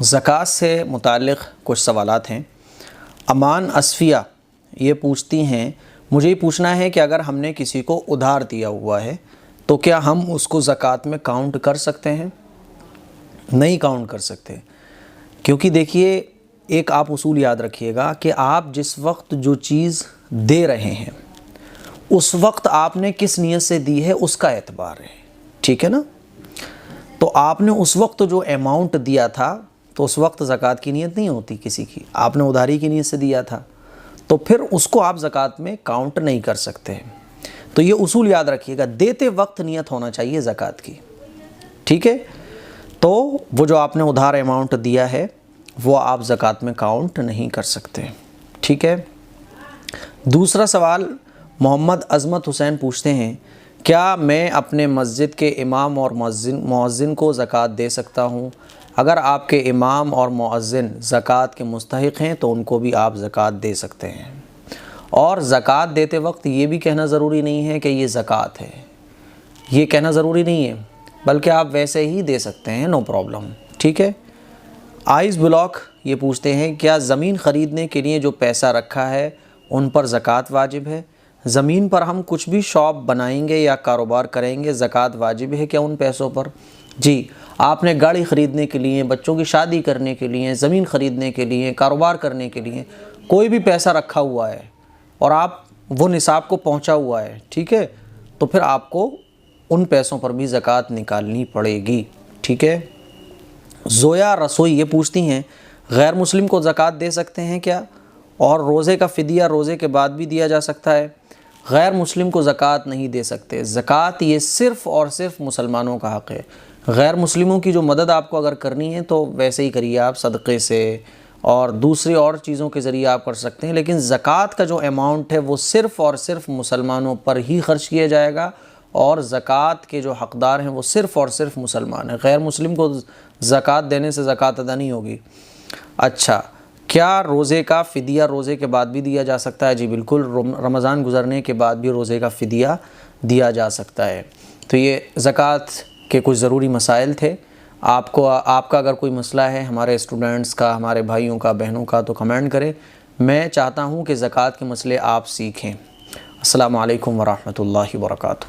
ज़कात से मुताल्लिक़ कुछ सवालात हैं। अमान असफ़िया ये पूछती हैं, मुझे ये पूछना है कि अगर हमने किसी को उधार दिया हुआ है तो क्या हम उसको ज़कात में काउंट कर सकते हैं? नहीं काउंट कर सकते, क्योंकि देखिए एक आप उसूल याद रखिएगा कि आप जिस वक्त जो चीज़ दे रहे हैं उस वक्त आपने किस नीयत से दी है उसका एतबार है, ठीक है ना। तो आपने उस वक्त जो अमाउंट दिया था तो उस वक्त ज़कात की नीयत नहीं होती किसी की, आपने उधारी की नीयत से दिया था तो फिर उसको आप ज़कात में काउंट नहीं कर सकते। तो ये उसूल याद रखिएगा, देते वक्त नीयत होना चाहिए ज़कात की, ठीक है। तो वो जो आपने उधार अमाउंट दिया है वो आप ज़कात में काउंट नहीं कर सकते, ठीक है। दूसरा सवाल मोहम्मद अज़मत हुसैन पूछते हैं, क्या मैं अपने मस्जिद के इमाम और मुअज़्ज़िन को ज़कात दे सकता हूँ? अगर आपके इमाम और मुअज़्ज़िन ज़कात के मुस्तहिक़ हैं तो उनको भी आप ज़कात दे सकते हैं। और ज़कात देते वक्त ये भी कहना ज़रूरी नहीं है कि ये ज़कात है, ये कहना ज़रूरी नहीं है, बल्कि आप वैसे ही दे सकते हैं, नो प्रॉब्लम, ठीक है। आइस ब्लॉक ये पूछते हैं, क्या ज़मीन ख़रीदने के लिए जो पैसा रखा है उन पर ज़कात वाजिब है? ज़मीन पर हम कुछ भी शॉप बनाएंगे या कारोबार करेंगे, ज़कात वाजिब है क्या उन पैसों पर? जी, आपने गाड़ी ख़रीदने के लिए, बच्चों की शादी करने के लिए, ज़मीन ख़रीदने के लिए, कारोबार करने के लिए कोई भी पैसा रखा हुआ है और आप वो निसाब को पहुंचा हुआ है, ठीक है, तो फिर आपको उन पैसों पर भी ज़कात निकालनी पड़ेगी, ठीक है। ज़ोया रसोई ये पूछती हैं, गैर मुस्लिम को ज़कात दे सकते हैं क्या? और रोज़े का फ़िदिया रोज़े के बाद भी दिया जा सकता है? गैर मुस्लिम को ज़कात नहीं दे सकते। ज़कात ये सिर्फ़ और सिर्फ मुसलमानों का हक़ है। गैर मुस्लिमों की जो मदद आपको अगर करनी है तो वैसे ही करिए, आप सदक़े से और दूसरी और चीज़ों के ज़रिए आप कर सकते हैं, लेकिन ज़कात का जो अमाउंट है वो सिर्फ़ और सिर्फ मुसलमानों पर ही ख़र्च किया जाएगा और ज़कात के जो हक़दार हैं वो सिर्फ़ और सिर्फ मुसलमान हैं। गैर मुस्लिम को ज़कात देने से ज़कात अदा नहीं होगी। अच्छा, क्या रोज़े का फ़िदिया रोज़े के बाद भी दिया जा सकता है? जी बिल्कुल, रमज़ान गुज़रने के बाद भी रोज़े का फ़िदिया दिया जा सकता है। तो ये ज़कात के कुछ ज़रूरी मसाइल थे। आपका अगर कोई मसला है, हमारे स्टूडेंट्स का, हमारे भाइयों का, बहनों का, तो कमेंट करें। मैं चाहता हूँ कि ज़कात के मसले आप सीखें। अस्सलामु अलैकुम वरहमतुल्लाहि वबरकातुहू।